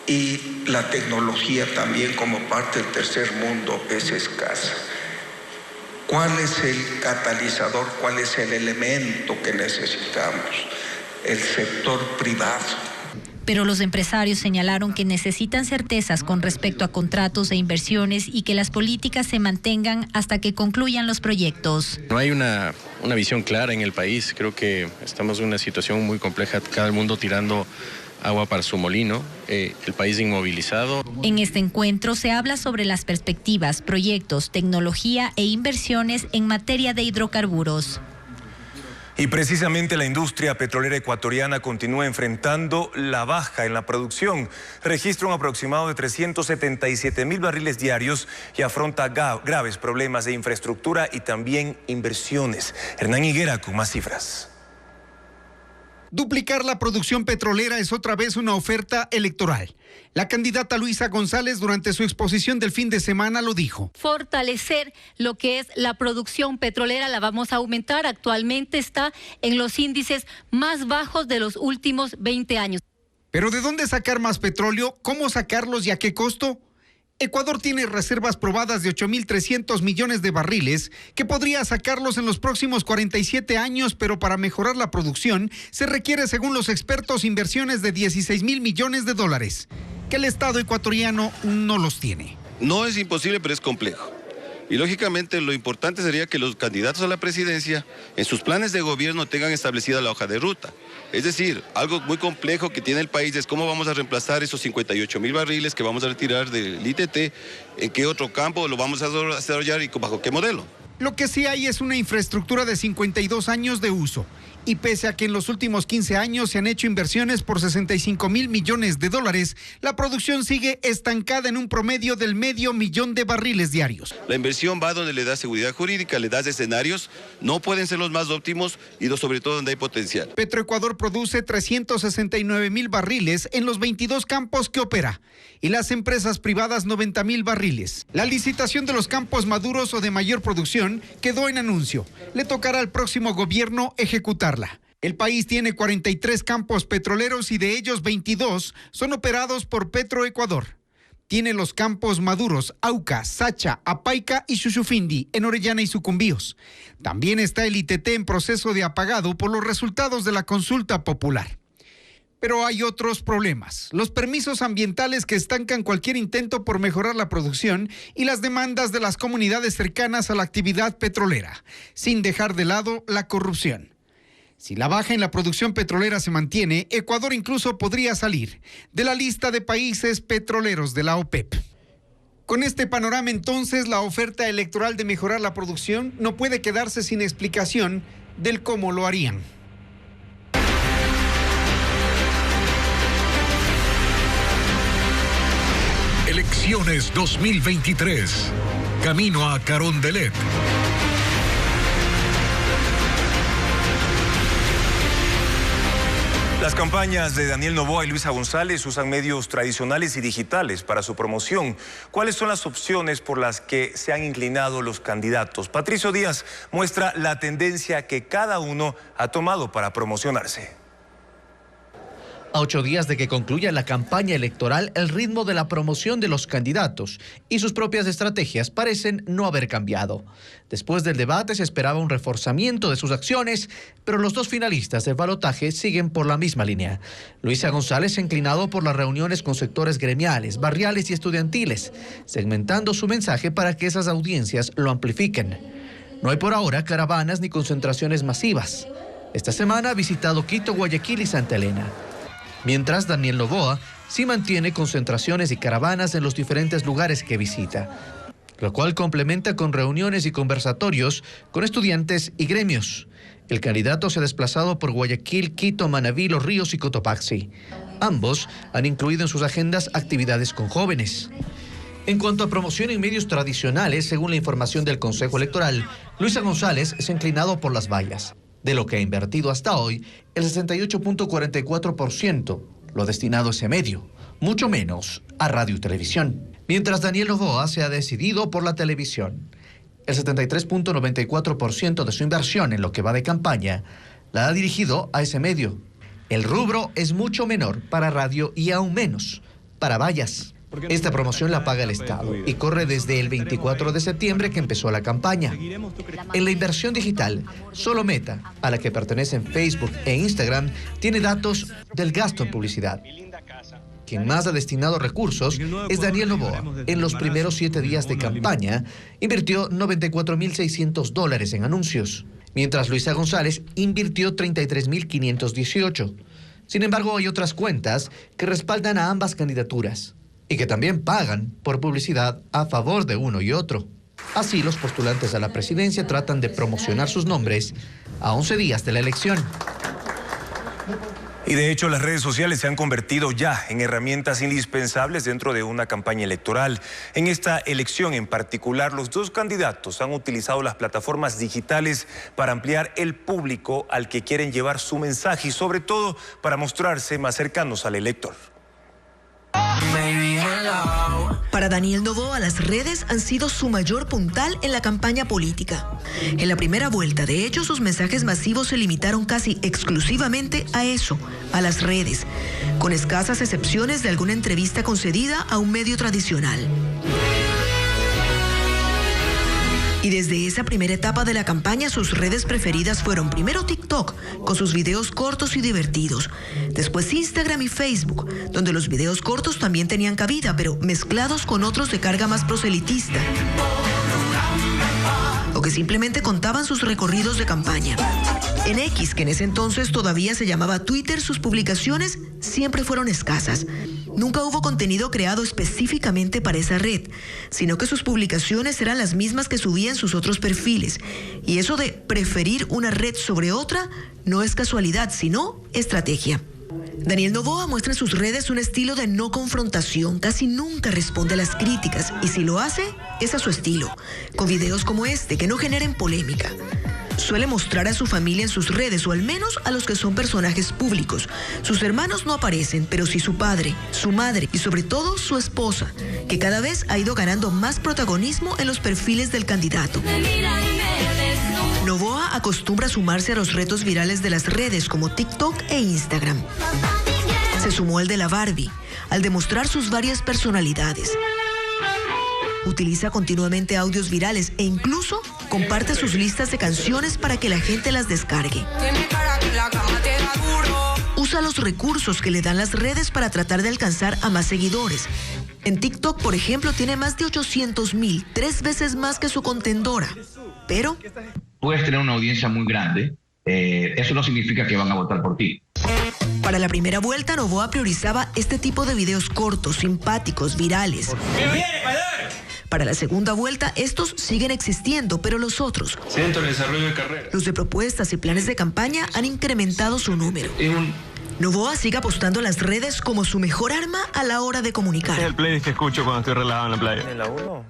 Y la tecnología también como parte del tercer mundo es escasa. ¿Cuál es el catalizador? ¿Cuál es el elemento que necesitamos? El sector privado. Pero los empresarios señalaron que necesitan certezas con respecto a contratos e inversiones y que las políticas se mantengan hasta que concluyan los proyectos. No hay una visión clara en el país. Creo que estamos en una situación muy compleja, cada el mundo tirando agua para su molino, el país inmovilizado. En este encuentro se habla sobre las perspectivas, proyectos, tecnología e inversiones en materia de hidrocarburos. Y precisamente la industria petrolera ecuatoriana continúa enfrentando la baja en la producción. Registra un aproximado de 377,000 barriles diarios y afronta graves problemas de infraestructura y también inversiones. Hernán Higuera con más cifras. Duplicar la producción petrolera es otra vez una oferta electoral. La candidata Luisa González durante su exposición del fin de semana lo dijo. Fortalecer lo que es la producción petrolera la vamos a aumentar. Actualmente está en los índices más bajos de los últimos 20 años. Pero ¿de dónde sacar más petróleo? ¿Cómo sacarlos y a qué costo? Ecuador tiene reservas probadas de 8.300 millones de barriles que podría sacarlos en los próximos 47 años, pero para mejorar la producción se requiere, según los expertos, inversiones de 16.000 millones de dólares, que el Estado ecuatoriano no los tiene. No es imposible, pero es complejo. Y lógicamente lo importante sería que los candidatos a la presidencia en sus planes de gobierno tengan establecida la hoja de ruta. Es decir, algo muy complejo que tiene el país es cómo vamos a reemplazar esos 58.000 barriles que vamos a retirar del ITT, en qué otro campo lo vamos a desarrollar y bajo qué modelo. Lo que sí hay es una infraestructura de 52 años de uso. Y pese a que en los últimos 15 años se han hecho inversiones por 65.000 millones de dólares, la producción sigue estancada en un promedio del 500.000 de barriles diarios. La inversión va donde le da seguridad jurídica, le da escenarios, no pueden ser los más óptimos y sobre todo donde hay potencial. Petroecuador produce 369.000 barriles en los 22 campos que opera y las empresas privadas 90.000 barriles. La licitación de los campos maduros o de mayor producción quedó en anuncio. Le tocará al próximo gobierno ejecutarla. El país tiene 43 campos petroleros y de ellos 22 son operados por Petroecuador. Tiene los campos maduros Auca, Sacha, Apaica y Xuxufindi en Orellana y Sucumbíos. También está el ITT en proceso de apagado por los resultados de la consulta popular. Pero hay otros problemas. Los permisos ambientales que estancan cualquier intento por mejorar la producción y las demandas de las comunidades cercanas a la actividad petrolera, sin dejar de lado la corrupción. Si la baja en la producción petrolera se mantiene, Ecuador incluso podría salir de la lista de países petroleros de la OPEP. Con este panorama, entonces, la oferta electoral de mejorar la producción no puede quedarse sin explicación del cómo lo harían. Elecciones 2023. Camino a Carondelet. Las campañas de Daniel Noboa y Luisa González usan medios tradicionales y digitales para su promoción. ¿Cuáles son las opciones por las que se han inclinado los candidatos? Patricio Díaz muestra la tendencia que cada uno ha tomado para promocionarse. A 8 días de que concluya la campaña electoral, el ritmo de la promoción de los candidatos y sus propias estrategias parecen no haber cambiado. Después del debate se esperaba un reforzamiento de sus acciones, pero los dos finalistas del balotaje siguen por la misma línea. Luisa González se ha inclinado por las reuniones con sectores gremiales, barriales y estudiantiles, segmentando su mensaje para que esas audiencias lo amplifiquen. No hay por ahora caravanas ni concentraciones masivas. Esta semana ha visitado Quito, Guayaquil y Santa Elena. Mientras Daniel Noboa sí mantiene concentraciones y caravanas en los diferentes lugares que visita, lo cual complementa con reuniones y conversatorios con estudiantes y gremios. El candidato se ha desplazado por Guayaquil, Quito, Manabí, Los Ríos y Cotopaxi. Ambos han incluido en sus agendas actividades con jóvenes. En cuanto a promoción en medios tradicionales, según la información del Consejo Electoral, Luisa González se ha inclinado por las vallas. De lo que ha invertido hasta hoy, el 68.44% lo ha destinado a ese medio, mucho menos a radio y televisión. Mientras Daniel Noboa se ha decidido por la televisión. El 73.94% de su inversión en lo que va de campaña la ha dirigido a ese medio. El rubro es mucho menor para radio y aún menos para vallas. Esta promoción la paga el Estado y corre desde el 24 de septiembre que empezó la campaña. En la inversión digital, solo Meta, a la que pertenecen Facebook e Instagram, tiene datos del gasto en publicidad. Quien más ha destinado recursos es Daniel Noboa. En los primeros 7 días de campaña, invirtió $94.600 en anuncios, mientras Luisa González invirtió $33.518. Sin embargo, hay otras cuentas que respaldan a ambas candidaturas y que también pagan por publicidad a favor de uno y otro. Así, los postulantes a la presidencia tratan de promocionar sus nombres a 11 días de la elección. Y de hecho, las redes sociales se han convertido ya en herramientas indispensables dentro de una campaña electoral. En esta elección en particular, los dos candidatos han utilizado las plataformas digitales para ampliar el público al que quieren llevar su mensaje y sobre todo para mostrarse más cercanos al elector. Baby, hello. Para Daniel Noboa, las redes han sido su mayor puntal en la campaña política. En la primera vuelta, de hecho, sus mensajes masivos se limitaron casi exclusivamente a eso, a las redes, con escasas excepciones de alguna entrevista concedida a un medio tradicional. Y desde esa primera etapa de la campaña, sus redes preferidas fueron primero TikTok, con sus videos cortos y divertidos. Después Instagram y Facebook, donde los videos cortos también tenían cabida, pero mezclados con otros de carga más proselitista, o que simplemente contaban sus recorridos de campaña. En X, que en ese entonces todavía se llamaba Twitter, sus publicaciones siempre fueron escasas. Nunca hubo contenido creado específicamente para esa red, sino que sus publicaciones eran las mismas que subía en sus otros perfiles. Y eso de preferir una red sobre otra no es casualidad, sino estrategia. Daniel Noboa muestra en sus redes un estilo de no confrontación, casi nunca responde a las críticas, y si lo hace, es a su estilo, con videos como este que no generen polémica. Suele mostrar a su familia en sus redes, o al menos a los que son personajes públicos. Sus hermanos no aparecen, pero sí su padre, su madre y sobre todo su esposa, que cada vez ha ido ganando más protagonismo en los perfiles del candidato. Noboa acostumbra a sumarse a los retos virales de las redes como TikTok e Instagram. Se sumó al de la Barbie, al demostrar sus varias personalidades. Utiliza continuamente audios virales e incluso comparte sus listas de canciones para que la gente las descargue. Usa los recursos que le dan las redes para tratar de alcanzar a más seguidores. En TikTok, por ejemplo, tiene más de 800,000, 3 veces más que su contendora. Pero puedes tener una audiencia muy grande, eso no significa que van a votar por ti. Para la primera vuelta, Noboa priorizaba este tipo de videos cortos, simpáticos, virales. Para la segunda vuelta, estos siguen existiendo, pero los otros, Centro de Desarrollo de Carreras, los de propuestas y planes de campaña, han incrementado su número. Noboa sigue apostando a las redes como su mejor arma a la hora de comunicar. Es el playlist que escucho cuando estoy relajado en la playa. ¿En la 1?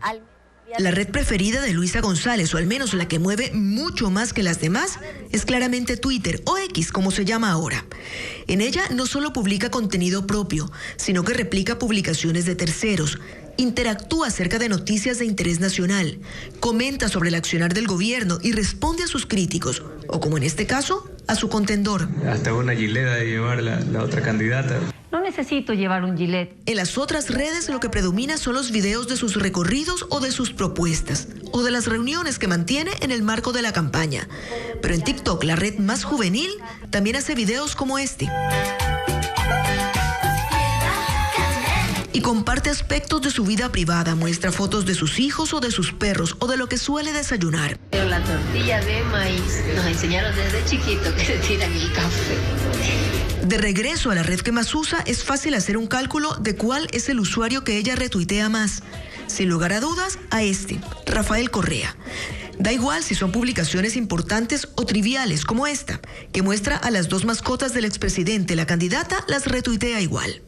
La red preferida de Luisa González, o al menos la que mueve mucho más que las demás, es claramente Twitter, o X como se llama ahora. En ella no solo publica contenido propio, sino que replica publicaciones de terceros, interactúa acerca de noticias de interés nacional, comenta sobre el accionar del gobierno y responde a sus críticos, o como en este caso, a su contendor. Hasta una gileta de llevar la otra candidata. No necesito llevar un gilet. En las otras redes lo que predomina son los videos de sus recorridos o de sus propuestas, o de las reuniones que mantiene en el marco de la campaña. Pero en TikTok, la red más juvenil, también hace videos como este. Y comparte aspectos de su vida privada, muestra fotos de sus hijos o de sus perros o de lo que suele desayunar. Pero la tortilla de maíz nos enseñaron desde chiquito que se tiran el café. De regreso a la red que más usa, es fácil hacer un cálculo de cuál es el usuario que ella retuitea más. Sin lugar a dudas, a este, Rafael Correa. Da igual si son publicaciones importantes o triviales como esta, que muestra a las dos mascotas del expresidente, la candidata las retuitea igual.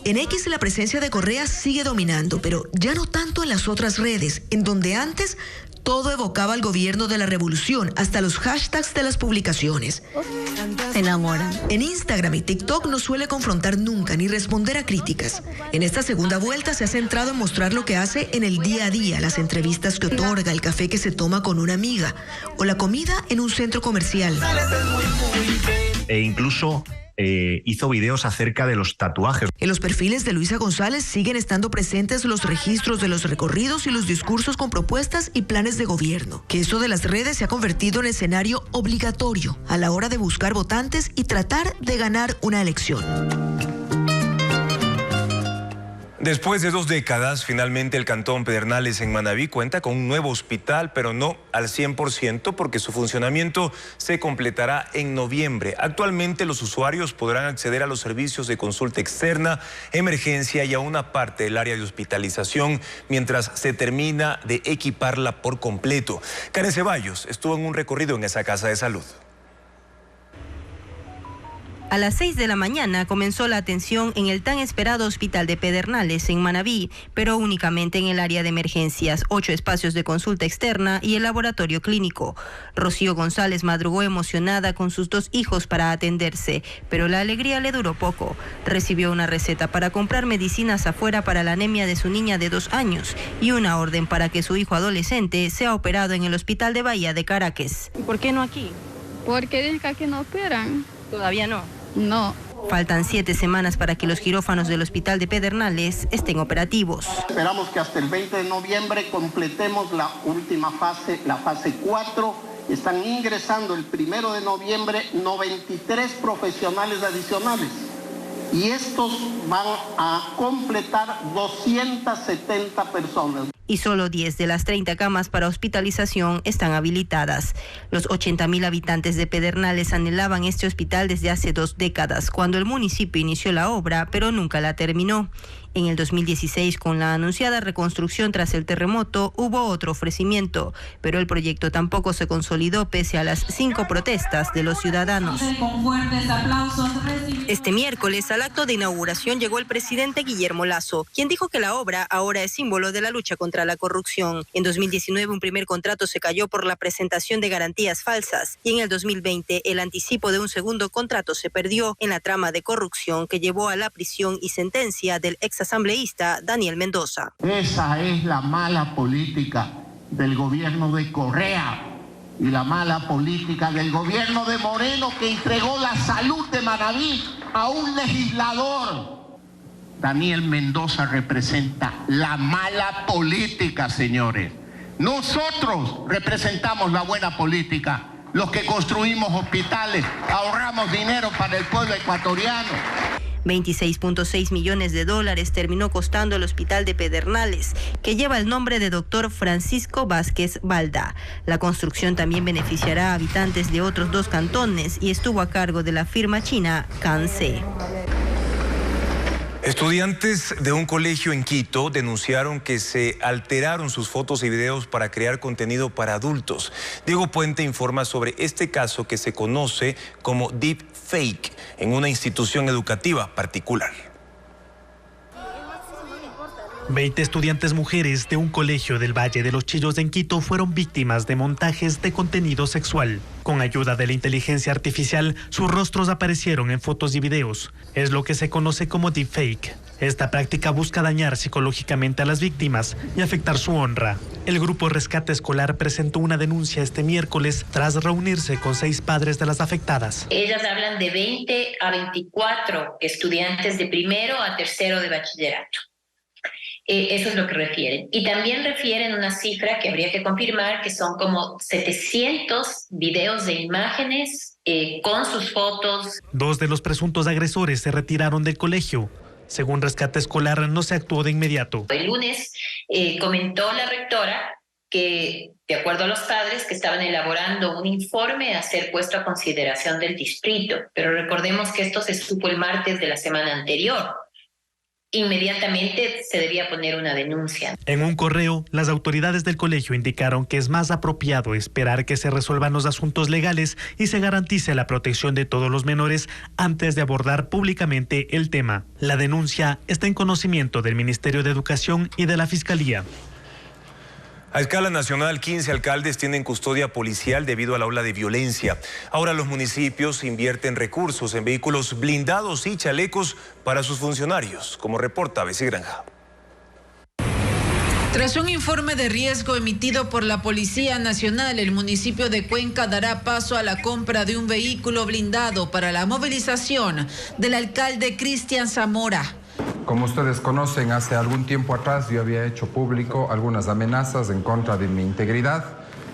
En X la presencia de Correa sigue dominando, pero ya no tanto en las otras redes, en donde antes todo evocaba al gobierno de la revolución, hasta los hashtags de las publicaciones. Se enamoran. En Instagram y TikTok no suele confrontar nunca ni responder a críticas. En esta segunda vuelta se ha centrado en mostrar lo que hace en el día a día, las entrevistas que otorga, el café que se toma con una amiga o la comida en un centro comercial. E incluso hizo videos acerca de los tatuajes. En los perfiles de Luisa González siguen estando presentes los registros de los recorridos y los discursos con propuestas y planes de gobierno, que eso de las redes se ha convertido en escenario obligatorio a la hora de buscar votantes y tratar de ganar una elección. Después de 2 décadas, finalmente el Cantón Pedernales en Manabí cuenta con un nuevo hospital, pero no al 100% porque su funcionamiento se completará en noviembre. Actualmente los usuarios podrán acceder a los servicios de consulta externa, emergencia y a una parte del área de hospitalización mientras se termina de equiparla por completo. Karen Ceballos estuvo en un recorrido en esa casa de salud. A las 6 de la mañana comenzó la atención en el tan esperado Hospital de Pedernales en Manabí, pero únicamente en el área de emergencias, 8 espacios de consulta externa y el laboratorio clínico. Rocío González madrugó emocionada con sus 2 hijos para atenderse, pero la alegría le duró poco. Recibió una receta para comprar medicinas afuera para la anemia de su niña de 2 años y una orden para que su hijo adolescente sea operado en el Hospital de Bahía de Caracas. ¿Y por qué no aquí? Porque dicen que aquí no operan. ¿Todavía no? No. Faltan 7 semanas para que los quirófanos del Hospital de Pedernales estén operativos. Esperamos que hasta el 20 de noviembre completemos la última fase, la fase 4. Están ingresando el 1 de noviembre 93 profesionales adicionales. Y estos van a completar 270 personas. Y solo 10 de las 30 camas para hospitalización están habilitadas. Los 80.000 habitantes de Pedernales anhelaban este hospital desde hace 2 décadas, cuando el municipio inició la obra, pero nunca la terminó. En el 2016, con la anunciada reconstrucción tras el terremoto, hubo otro ofrecimiento, pero el proyecto tampoco se consolidó pese a las 5 protestas de los ciudadanos. Este miércoles, al acto de inauguración llegó el presidente Guillermo Lasso, quien dijo que la obra ahora es símbolo de la lucha contra la corrupción. En 2019, un primer contrato se cayó por la presentación de garantías falsas y en el 2020, el anticipo de un segundo contrato se perdió en la trama de corrupción que llevó a la prisión y sentencia del exasambleísta Daniel Mendoza. Esa es la mala política del gobierno de Correa y la mala política del gobierno de Moreno, que entregó la salud de Manabí a un legislador. Daniel Mendoza representa la mala política, señores. Nosotros representamos la buena política, los que construimos hospitales, ahorramos dinero para el pueblo ecuatoriano. 26.6 millones de dólares terminó costando el Hospital de Pedernales, que lleva el nombre de Dr. Francisco Vázquez Balda. La construcción también beneficiará a habitantes de otros 2 cantones y estuvo a cargo de la firma china CanC. Estudiantes de un colegio en Quito denunciaron que se alteraron sus fotos y videos para crear contenido para adultos. Diego Puente informa sobre este caso que se conoce como deepfake en una institución educativa particular. 20 estudiantes mujeres de un colegio del Valle de los Chillos en Quito fueron víctimas de montajes de contenido sexual. Con ayuda de la inteligencia artificial, sus rostros aparecieron en fotos y videos. Es lo que se conoce como deepfake. Esta práctica busca dañar psicológicamente a las víctimas y afectar su honra. El grupo Rescate Escolar presentó una denuncia este miércoles tras reunirse con 6 padres de las afectadas. Ellas hablan de 20 a 24 estudiantes de primero a tercero de bachillerato. Eso es lo que refieren. Y también refieren una cifra que habría que confirmar, que son como 700 videos de imágenes con sus fotos. 2 de los presuntos agresores se retiraron del colegio. Según Rescate Escolar, no se actuó de inmediato. El lunes comentó la rectora que, de acuerdo a los padres, que estaban elaborando un informe a ser puesto a consideración del distrito. Pero recordemos que esto se supo el martes de la semana anterior. Inmediatamente se debía poner una denuncia. En un correo, las autoridades del colegio indicaron que es más apropiado esperar que se resuelvan los asuntos legales y se garantice la protección de todos los menores antes de abordar públicamente el tema. La denuncia está en conocimiento del Ministerio de Educación y de la Fiscalía. A escala nacional, 15 alcaldes tienen custodia policial debido a la ola de violencia. Ahora los municipios invierten recursos en vehículos blindados y chalecos para sus funcionarios, como reporta Bessie Granja. Tras un informe de riesgo emitido por la Policía Nacional, el municipio de Cuenca dará paso a la compra de un vehículo blindado para la movilización del alcalde Cristian Zamora. Como ustedes conocen, hace algún tiempo atrás yo había hecho público algunas amenazas en contra de mi integridad.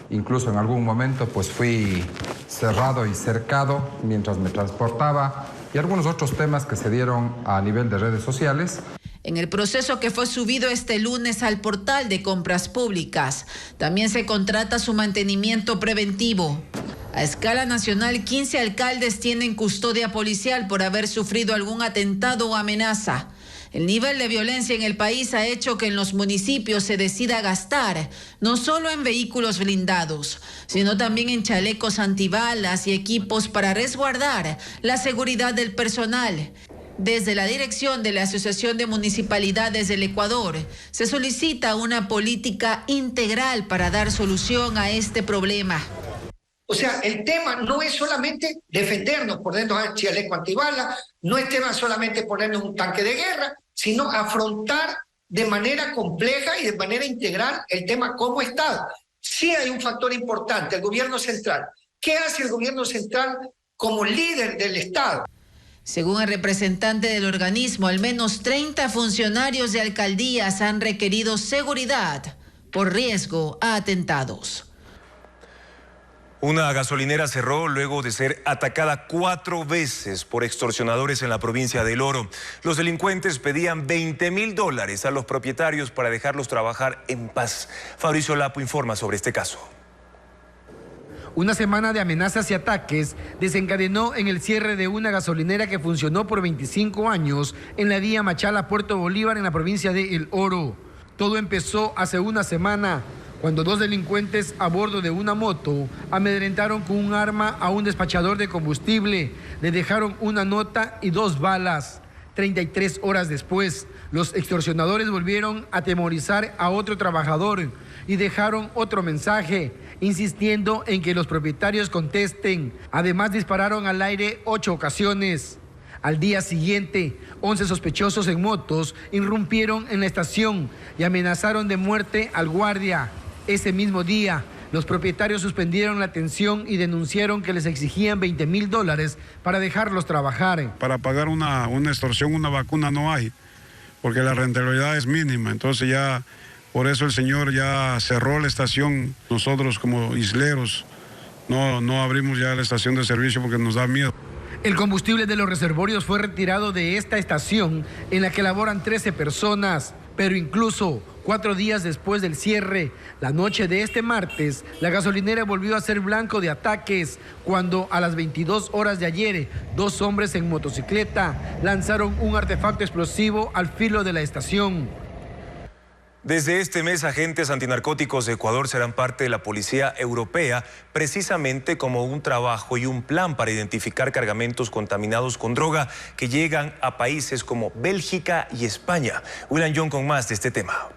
Incluso en algún momento pues fui cerrado y cercado mientras me transportaba y algunos otros temas que se dieron a nivel de redes sociales. En el proceso que fue subido este lunes al portal de compras públicas, también se contrata su mantenimiento preventivo. A escala nacional, 15 alcaldes tienen custodia policial por haber sufrido algún atentado o amenaza. El nivel de violencia en el país ha hecho que en los municipios se decida gastar no solo en vehículos blindados, sino también en chalecos antibalas y equipos para resguardar la seguridad del personal. Desde la dirección de la Asociación de Municipalidades del Ecuador, se solicita una política integral para dar solución a este problema. O sea, el tema no es solamente defendernos, ponernos al chaleco antibala, no es tema solamente ponernos un tanque de guerra, sino afrontar de manera compleja y de manera integral el tema como Estado. Sí hay un factor importante, el gobierno central. ¿Qué hace el gobierno central como líder del Estado? Según el representante del organismo, al menos 30 funcionarios de alcaldías han requerido seguridad por riesgo a atentados. Una gasolinera cerró luego de ser atacada 4 veces por extorsionadores en la provincia del Oro. Los delincuentes pedían $20.000 a los propietarios para dejarlos trabajar en paz. Fabricio Lapo informa sobre este caso. Una semana de amenazas y ataques desencadenó en el cierre de una gasolinera que funcionó por 25 años en la vía Machala, Puerto Bolívar, en la provincia de El Oro. Todo empezó hace una semana, cuando 2 delincuentes a bordo de una moto amedrentaron con un arma a un despachador de combustible. Le dejaron una nota y 2 balas. 33 horas después, los extorsionadores volvieron a atemorizar a otro trabajador y dejaron otro mensaje, insistiendo en que los propietarios contesten. Además, dispararon al aire 8 ocasiones. Al día siguiente, 11 sospechosos en motos irrumpieron en la estación y amenazaron de muerte al guardia. Ese mismo día, los propietarios suspendieron la atención y denunciaron que les exigían $20.000 para dejarlos trabajar. Para pagar una extorsión, una vacuna no hay, porque la rentabilidad es mínima. Entonces ya, por eso el señor ya cerró la estación. Nosotros como isleros no abrimos ya la estación de servicio porque nos da miedo. El combustible de los reservorios fue retirado de esta estación en la que laboran 13 personas, pero incluso 4 días después del cierre, la noche de este martes, la gasolinera volvió a ser blanco de ataques cuando a las 22 horas de ayer, 2 hombres en motocicleta lanzaron un artefacto explosivo al filo de la estación. Desde este mes, agentes antinarcóticos de Ecuador serán parte de la Policía Europea, precisamente como un trabajo y un plan para identificar cargamentos contaminados con droga que llegan a países como Bélgica y España. William John con más de este tema.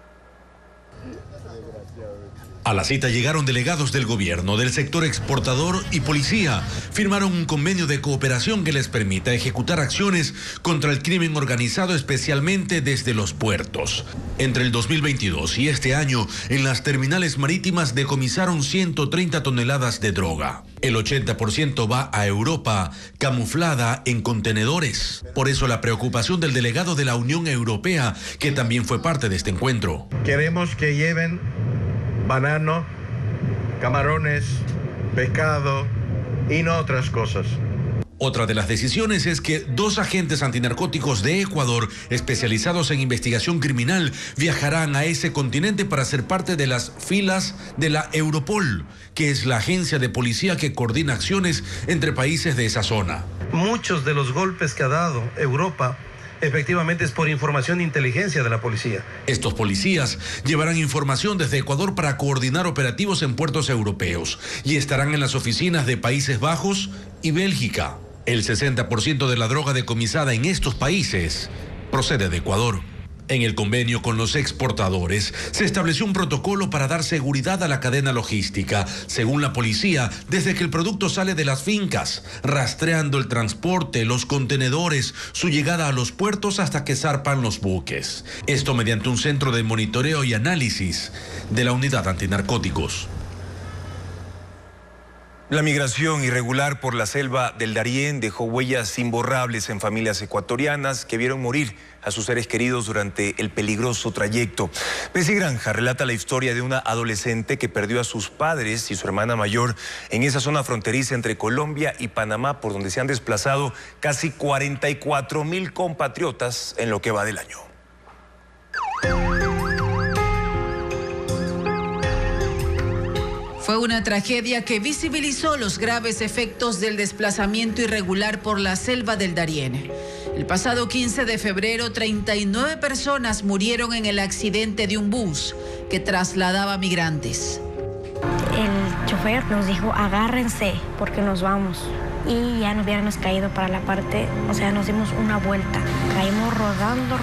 A la cita llegaron delegados del gobierno, del sector exportador y policía. Firmaron un convenio de cooperación que les permita ejecutar acciones contra el crimen organizado, especialmente desde los puertos. Entre el 2022 y este año, en las terminales marítimas decomisaron 130 toneladas de droga. El 80% va a Europa, camuflada en contenedores. Por eso la preocupación del delegado de la Unión Europea, que también fue parte de este encuentro. Queremos que lleven banano, camarones, pescado y no otras cosas. Otra de las decisiones es que 2 agentes antinarcóticos de Ecuador, especializados en investigación criminal, viajarán a ese continente para ser parte de las filas de la Europol, que es la agencia de policía que coordina acciones entre países de esa zona. Muchos de los golpes que ha dado Europa efectivamente es por información de inteligencia de la policía. Estos policías llevarán información desde Ecuador para coordinar operativos en puertos europeos y estarán en las oficinas de Países Bajos y Bélgica. El 60% de la droga decomisada en estos países procede de Ecuador. En el convenio con los exportadores se estableció un protocolo para dar seguridad a la cadena logística, según la policía, desde que el producto sale de las fincas, rastreando el transporte, los contenedores, su llegada a los puertos hasta que zarpan los buques. Esto mediante un centro de monitoreo y análisis de la unidad antinarcóticos. La migración irregular por la selva del Darién dejó huellas imborrables en familias ecuatorianas que vieron morir a sus seres queridos durante el peligroso trayecto. Bessie Granja relata la historia de una adolescente que perdió a sus padres y su hermana mayor en esa zona fronteriza entre Colombia y Panamá, por donde se han desplazado casi 44.000 compatriotas en lo que va del año. Fue una tragedia que visibilizó los graves efectos del desplazamiento irregular por la selva del Darién. El pasado 15 de febrero, 39 personas murieron en el accidente de un bus que trasladaba migrantes. El chofer nos dijo, agárrense porque nos vamos. Y ya nos hubiéramos caído para la parte, o sea, nos dimos una vuelta. Caímos rodando.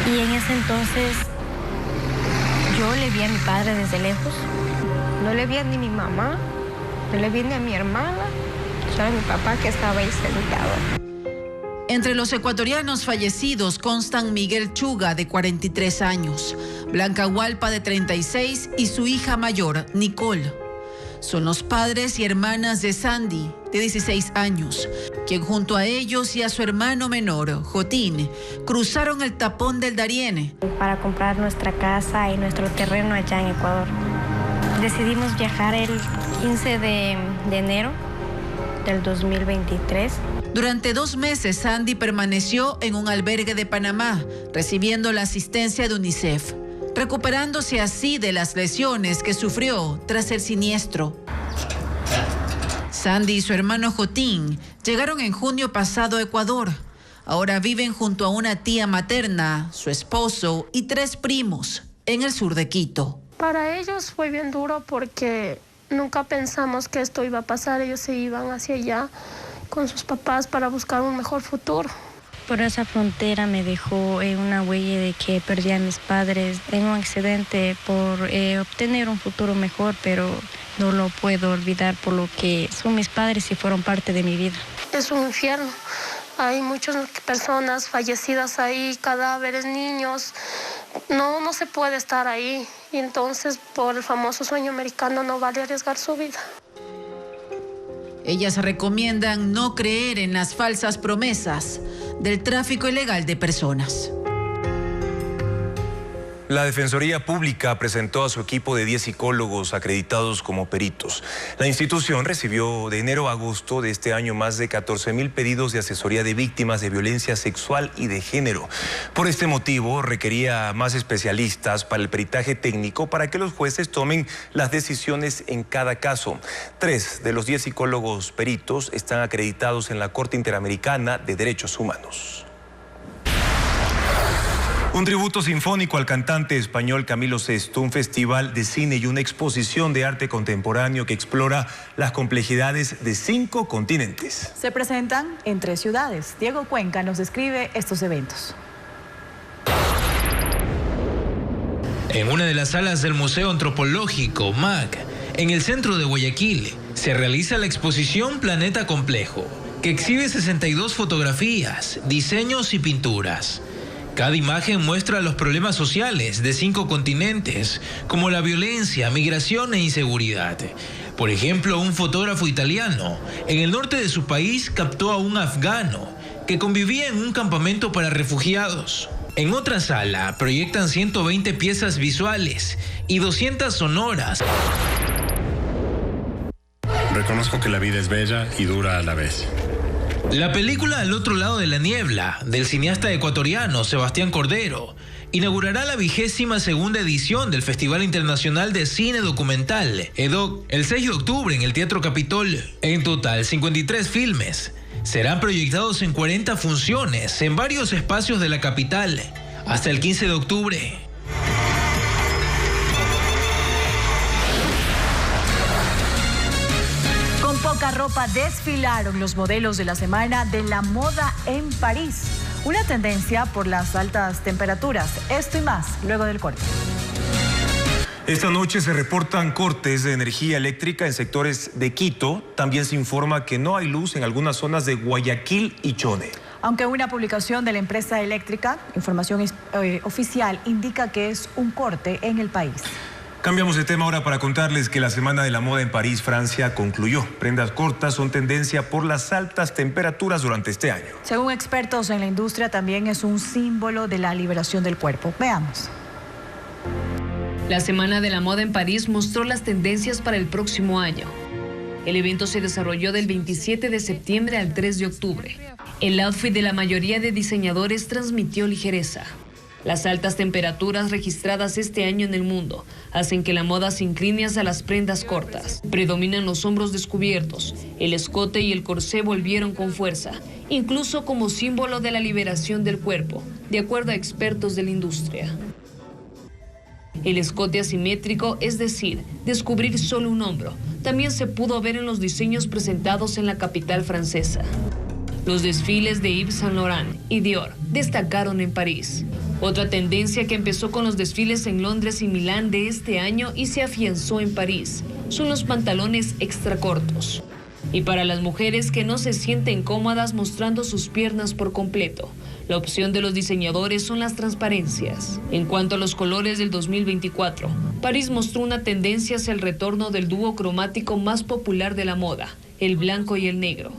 Y en ese entonces yo le vi a mi padre desde lejos. No le vi a ni mi mamá, no le vi ni a mi hermana, solo a mi papá que estaba ahí sentado. Entre los ecuatorianos fallecidos constan Miguel Chuga, de 43 años, Blanca Hualpa, de 36, y su hija mayor, Nicole. Son los padres y hermanas de Sandy, de 16 años, quien junto a ellos y a su hermano menor, Jotín, cruzaron el tapón del Darién para comprar nuestra casa y nuestro terreno allá en Ecuador. Decidimos viajar el 15 de enero del 2023. Durante 2 meses, Sandy permaneció en un albergue de Panamá, recibiendo la asistencia de UNICEF, recuperándose así de las lesiones que sufrió tras el siniestro. Sandy y su hermano Jotín llegaron en junio pasado a Ecuador. Ahora viven junto a una tía materna, su esposo y 3 primos en el sur de Quito. Para ellos fue bien duro porque nunca pensamos que esto iba a pasar. Ellos se iban hacia allá con sus papás para buscar un mejor futuro. Por esa frontera me dejó una huella de que perdí a mis padres en un accidente por obtener un futuro mejor, pero no lo puedo olvidar por lo que son mis padres y fueron parte de mi vida. Es un infierno. Hay muchas personas fallecidas ahí, cadáveres, niños. No se puede estar ahí. Y entonces, por el famoso sueño americano, no vale arriesgar su vida. Ellas recomiendan no creer en las falsas promesas del tráfico ilegal de personas. La Defensoría Pública presentó a su equipo de 10 psicólogos acreditados como peritos. La institución recibió de enero a agosto de este año más de 14.000 pedidos de asesoría de víctimas de violencia sexual y de género. Por este motivo, requería más especialistas para el peritaje técnico para que los jueces tomen las decisiones en cada caso. 3 de los 10 psicólogos peritos están acreditados en la Corte Interamericana de Derechos Humanos. Un tributo sinfónico al cantante español Camilo Sesto, un festival de cine y una exposición de arte contemporáneo que explora las complejidades de 5 continentes. Se presentan en 3 ciudades. Diego Cuenca nos describe estos eventos. En una de las salas del Museo Antropológico MAC, en el centro de Guayaquil, se realiza la exposición Planeta Complejo, que exhibe 62 fotografías, diseños y pinturas. Cada imagen muestra los problemas sociales de 5 continentes, como la violencia, migración e inseguridad. Por ejemplo, un fotógrafo italiano en el norte de su país captó a un afgano que convivía en un campamento para refugiados. En otra sala proyectan 120 piezas visuales y 200 sonoras. Reconozco que la vida es bella y dura a la vez. La película Al otro lado de la niebla, del cineasta ecuatoriano Sebastián Cordero, inaugurará la 22ª edición del Festival Internacional de Cine Documental, EDOC, el 6 de octubre en el Teatro Capitol. En total, 53 filmes serán proyectados en 40 funciones en varios espacios de la capital, hasta el 15 de octubre. Poca ropa desfilaron los modelos de la Semana de la Moda en París. Una tendencia por las altas temperaturas. Esto y más, luego del corte. Esta noche se reportan cortes de energía eléctrica en sectores de Quito. También se informa que no hay luz en algunas zonas de Guayaquil y Chone. Aunque una publicación de la empresa eléctrica, información oficial, indica que es un corte en el país. Cambiamos de tema ahora para contarles que la Semana de la Moda en París, Francia, concluyó. Prendas cortas son tendencia por las altas temperaturas durante este año. Según expertos en la industria, también es un símbolo de la liberación del cuerpo. Veamos. La Semana de la Moda en París mostró las tendencias para el próximo año. El evento se desarrolló del 27 de septiembre al 3 de octubre. El outfit de la mayoría de diseñadores transmitió ligereza. Las altas temperaturas registradas este año en el mundo hacen que la moda se incline hacia las prendas cortas. Predominan los hombros descubiertos, el escote y el corsé volvieron con fuerza, incluso como símbolo de la liberación del cuerpo, de acuerdo a expertos de la industria. El escote asimétrico, es decir, descubrir solo un hombro, también se pudo ver en los diseños presentados en la capital francesa. Los desfiles de Yves Saint Laurent y Dior destacaron en París. Otra tendencia que empezó con los desfiles en Londres y Milán de este año y se afianzó en París son los pantalones extra cortos. Y para las mujeres que no se sienten cómodas mostrando sus piernas por completo, la opción de los diseñadores son las transparencias. En cuanto a los colores del 2024, París mostró una tendencia hacia el retorno del dúo cromático más popular de la moda, el blanco y el negro.